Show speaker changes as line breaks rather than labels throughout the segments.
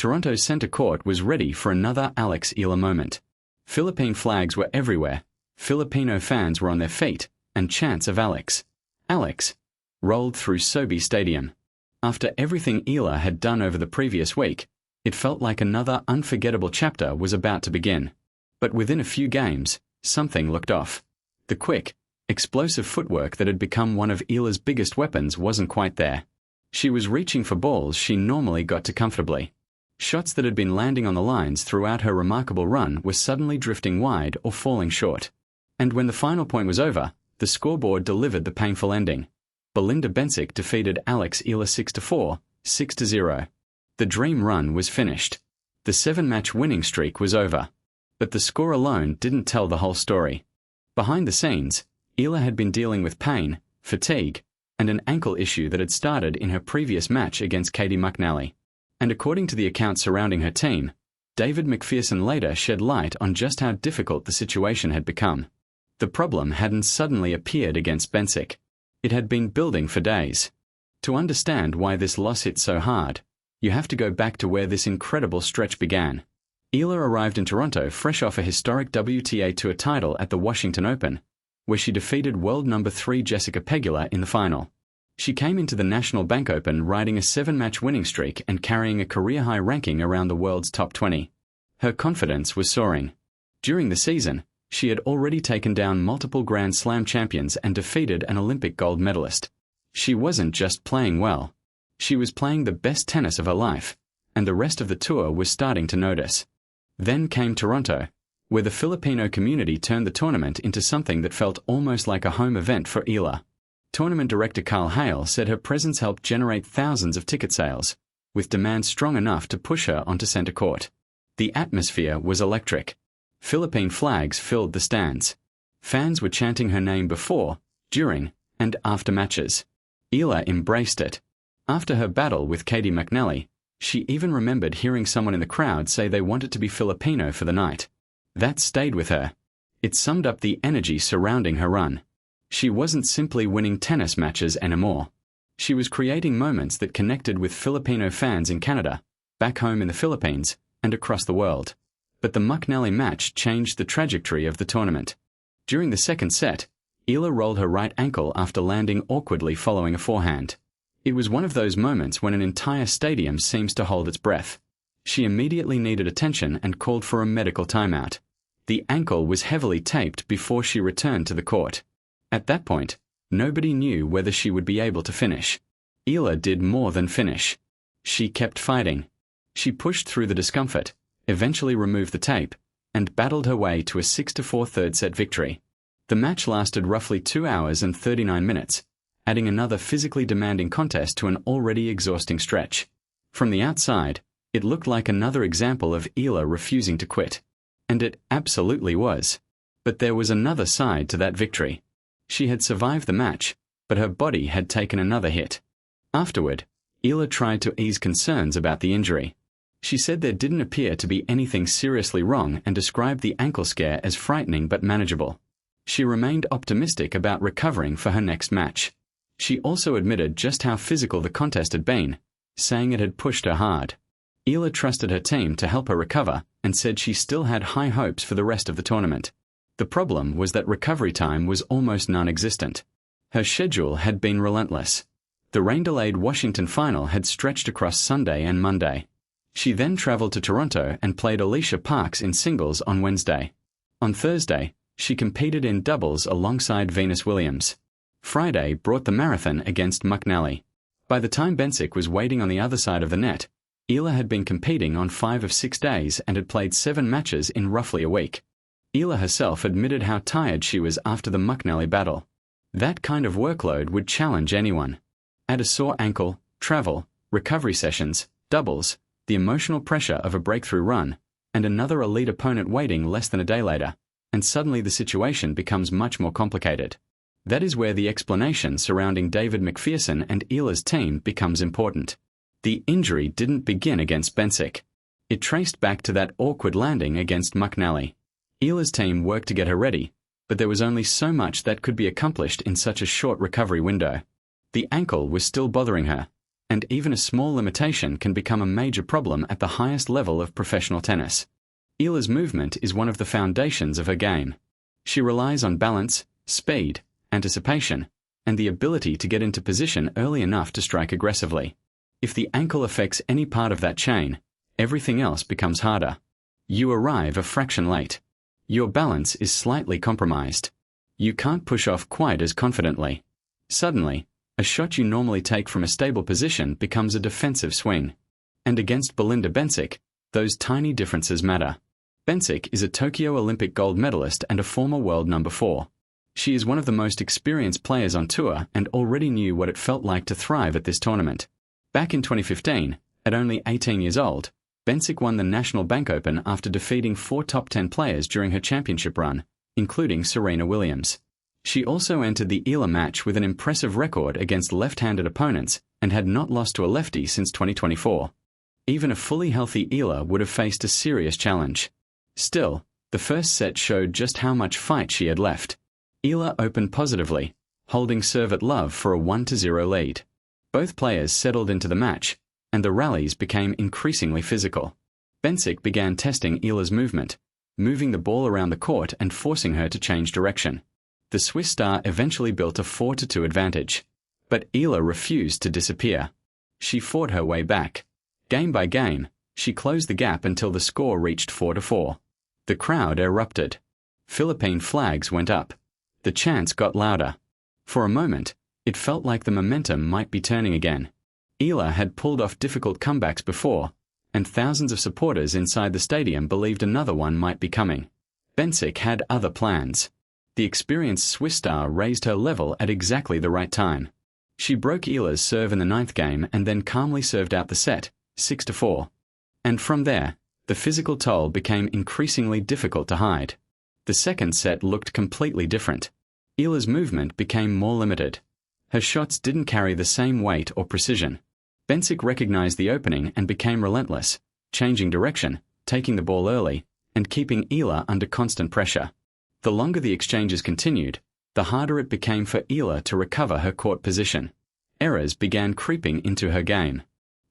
Toronto's center court was ready for another Alex Eala moment. Philippine flags were everywhere, Filipino fans were on their feet, and chants of Alex, Alex, rolled through Sobe Stadium. After everything Eala had done over the previous week, it felt like another unforgettable chapter was about to begin. But within a few games, something looked off. The quick, explosive footwork that had become one of Eala's biggest weapons wasn't quite there. She was reaching for balls she normally got to comfortably. Shots that had been landing on the lines throughout her remarkable run were suddenly drifting wide or falling short. And when the final point was over, the scoreboard delivered the painful ending. Belinda Bencic defeated Alex Eala 6-4, 6-0. The dream run was finished. The 7-match winning streak was over. But the score alone didn't tell the whole story. Behind the scenes, Eala had been dealing with pain, fatigue, and an ankle issue that had started in her previous match against Katie McNally. And according to the accounts surrounding her team, David McPherson later shed light on just how difficult the situation had become. The problem hadn't suddenly appeared against Bencic. It had been building for days. To understand why this loss hit so hard, you have to go back to where this incredible stretch began. Eala arrived in Toronto fresh off a historic WTA Tour title at the Washington Open, where she defeated world number 3 Jessica Pegula in the final. She came into the National Bank Open riding a 7-match winning streak and carrying a career-high ranking around the world's top 20. Her confidence was soaring. During the season, she had already taken down multiple Grand Slam champions and defeated an Olympic gold medalist. She wasn't just playing well. She was playing the best tennis of her life, and the rest of the tour was starting to notice. Then came Toronto, where the Filipino community turned the tournament into something that felt almost like a home event for Eala. Tournament director Carl Hale said her presence helped generate thousands of ticket sales, with demand strong enough to push her onto center court. The atmosphere was electric. Philippine flags filled the stands. Fans were chanting her name before, during, and after matches. Eala embraced it. After her battle with Katie McNally, she even remembered hearing someone in the crowd say they wanted to be Filipino for the night. That stayed with her. It summed up the energy surrounding her run. She wasn't simply winning tennis matches anymore. She was creating moments that connected with Filipino fans in Canada, back home in the Philippines, and across the world. But the McNally match changed the trajectory of the tournament. During the second set, Eala rolled her right ankle after landing awkwardly following a forehand. It was one of those moments when an entire stadium seems to hold its breath. She immediately needed attention and called for a medical timeout. The ankle was heavily taped before she returned to the court. At that point, nobody knew whether she would be able to finish. Eala did more than finish. She kept fighting. She pushed through the discomfort, eventually removed the tape, and battled her way to a 6-4 third-set victory. The match lasted roughly 2 hours and 39 minutes, adding another physically demanding contest to an already exhausting stretch. From the outside, it looked like another example of Eala refusing to quit. And it absolutely was. But there was another side to that victory. She had survived the match, but her body had taken another hit. Afterward, Eala tried to ease concerns about the injury. She said there didn't appear to be anything seriously wrong and described the ankle scare as frightening but manageable. She remained optimistic about recovering for her next match. She also admitted just how physical the contest had been, saying it had pushed her hard. Eala trusted her team to help her recover and said she still had high hopes for the rest of the tournament. The problem was that recovery time was almost non-existent. Her schedule had been relentless. The rain-delayed Washington final had stretched across Sunday and Monday. She then traveled to Toronto and played Alicia Parks in singles on Wednesday. On Thursday, she competed in doubles alongside Venus Williams. Friday brought the marathon against McNally. By the time Bencic was waiting on the other side of the net, Eala had been competing on 5 of 6 days and had played 7 matches in roughly a week. Eala herself admitted how tired she was after the McNally battle. That kind of workload would challenge anyone. Add a sore ankle, travel, recovery sessions, doubles, the emotional pressure of a breakthrough run, and another elite opponent waiting less than a day later, and suddenly the situation becomes much more complicated. That is where the explanation surrounding David McPherson and Eala's team becomes important. The injury didn't begin against Bencic. It traced back to that awkward landing against McNally. Eala's team worked to get her ready, but there was only so much that could be accomplished in such a short recovery window. The ankle was still bothering her, and even a small limitation can become a major problem at the highest level of professional tennis. Eala's movement is one of the foundations of her game. She relies on balance, speed, anticipation, and the ability to get into position early enough to strike aggressively. If the ankle affects any part of that chain, everything else becomes harder. You arrive a fraction late. Your balance is slightly compromised. You can't push off quite as confidently. Suddenly, a shot you normally take from a stable position becomes a defensive swing. And against Belinda Bencic, those tiny differences matter. Bencic is a Tokyo Olympic gold medalist and a former world number 4. She is one of the most experienced players on tour and already knew what it felt like to thrive at this tournament. Back in 2015, at only 18 years old, Bencic won the National Bank Open after defeating 4 top 10 players during her championship run, including Serena Williams. She also entered the Eala match with an impressive record against left-handed opponents and had not lost to a lefty since 2024. Even a fully healthy Eala would have faced a serious challenge. Still, the first set showed just how much fight she had left. Eala opened positively, holding serve at love for a 1-0 lead. Both players settled into the match, and the rallies became increasingly physical. Bencic began testing Eala's movement, moving the ball around the court and forcing her to change direction. The Swiss star eventually built a 4-2 advantage. But Eala refused to disappear. She fought her way back. Game by game, she closed the gap until the score reached 4-4. The crowd erupted. Philippine flags went up. The chants got louder. For a moment, it felt like the momentum might be turning again. Eala had pulled off difficult comebacks before, and thousands of supporters inside the stadium believed another one might be coming. Bencic had other plans. The experienced Swiss star raised her level at exactly the right time. She broke Eala's serve in the 9th game and then calmly served out the set, 6-4. And from there, the physical toll became increasingly difficult to hide. The second set looked completely different. Eala's movement became more limited. Her shots didn't carry the same weight or precision. Bencic recognized the opening and became relentless, changing direction, taking the ball early, and keeping Eala under constant pressure. The longer the exchanges continued, the harder it became for Eala to recover her court position. Errors began creeping into her game.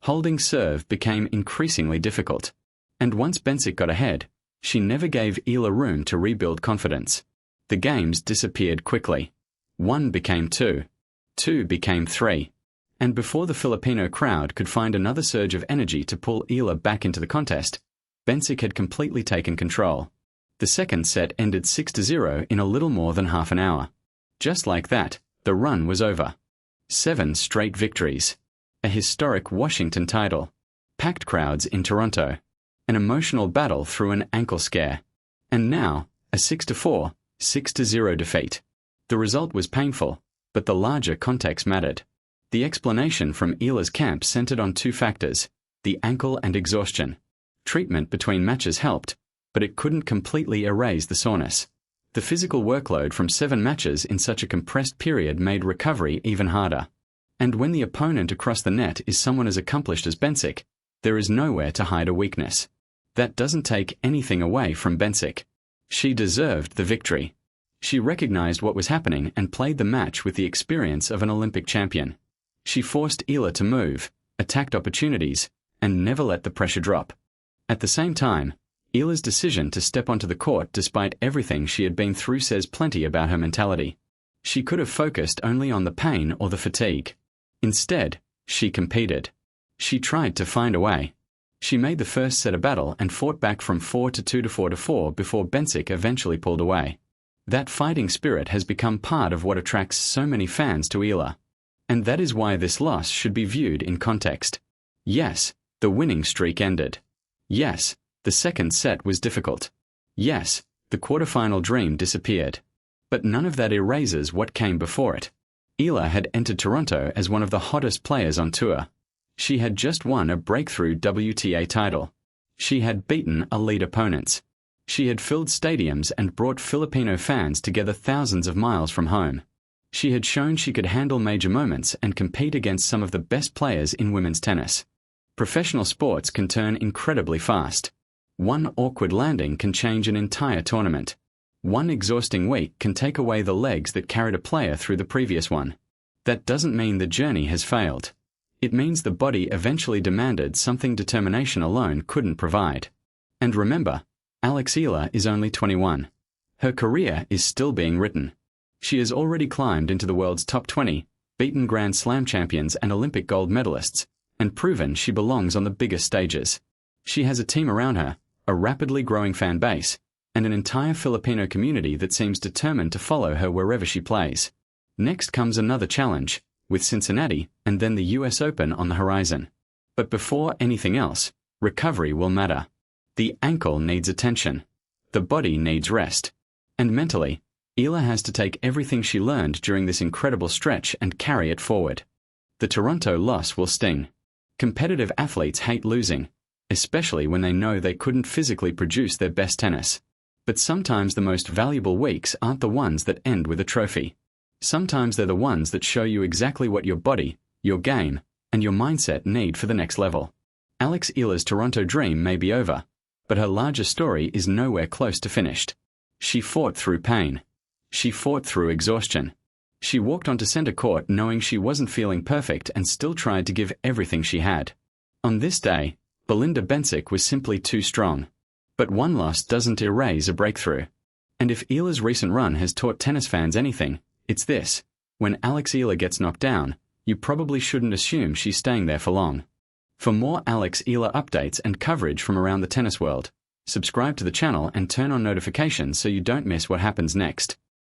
Holding serve became increasingly difficult. And once Bencic got ahead, she never gave Eala room to rebuild confidence. The games disappeared quickly. 1 became 2. 2 became 3. And before the Filipino crowd could find another surge of energy to pull Eala back into the contest, Bencic had completely taken control. The second set ended 6-0 in a little more than half an hour. Just like that, the run was over. 7 straight victories. A historic Washington title. Packed crowds in Toronto. An emotional battle through an ankle scare. And now, a 6-4, 6-0 defeat. The result was painful, but the larger context mattered. The explanation from Eala's camp centered on 2 factors, the ankle and exhaustion. Treatment between matches helped, but it couldn't completely erase the soreness. The physical workload from 7 matches in such a compressed period made recovery even harder. And when the opponent across the net is someone as accomplished as Bencic, there is nowhere to hide a weakness. That doesn't take anything away from Bencic. She deserved the victory. She recognized what was happening and played the match with the experience of an Olympic champion. She forced Eala to move, attacked opportunities, and never let the pressure drop. At the same time, Eala's decision to step onto the court despite everything she had been through says plenty about her mentality. She could have focused only on the pain or the fatigue. Instead, she competed. She tried to find a way. She made the first set a battle and fought back from 4-2 to 4-4 before Bencic eventually pulled away. That fighting spirit has become part of what attracts so many fans to Eala. And that is why this loss should be viewed in context. Yes, the winning streak ended. Yes, the second set was difficult. Yes, the quarterfinal dream disappeared. But none of that erases what came before it. Eala had entered Toronto as one of the hottest players on tour. She had just won a breakthrough WTA title. She had beaten elite opponents. She had filled stadiums and brought Filipino fans together thousands of miles from home. She had shown she could handle major moments and compete against some of the best players in women's tennis. Professional sports can turn incredibly fast. One awkward landing can change an entire tournament. One exhausting week can take away the legs that carried a player through the previous one. That doesn't mean the journey has failed. It means the body eventually demanded something determination alone couldn't provide. And remember, Alex Eala is only 21. Her career is still being written. She has already climbed into the world's top 20, beaten Grand Slam champions and Olympic gold medalists, and proven she belongs on the biggest stages. She has a team around her, a rapidly growing fan base, and an entire Filipino community that seems determined to follow her wherever she plays. Next comes another challenge, with Cincinnati and then the US Open on the horizon. But before anything else, recovery will matter. The ankle needs attention. The body needs rest. And mentally, Eala has to take everything she learned during this incredible stretch and carry it forward. The Toronto loss will sting. Competitive athletes hate losing, especially when they know they couldn't physically produce their best tennis. But sometimes the most valuable weeks aren't the ones that end with a trophy. Sometimes they're the ones that show you exactly what your body, your game, and your mindset need for the next level. Alex Eala's Toronto dream may be over, but her larger story is nowhere close to finished. She fought through pain. She fought through exhaustion. She walked onto center court knowing she wasn't feeling perfect and still tried to give everything she had. On this day, Belinda Bencic was simply too strong. But one loss doesn't erase a breakthrough. And if Eala's recent run has taught tennis fans anything, it's this: when Alex Eala gets knocked down, you probably shouldn't assume she's staying there for long. For more Alex Eala updates and coverage from around the tennis world, subscribe to the channel and turn on notifications so you don't miss what happens next.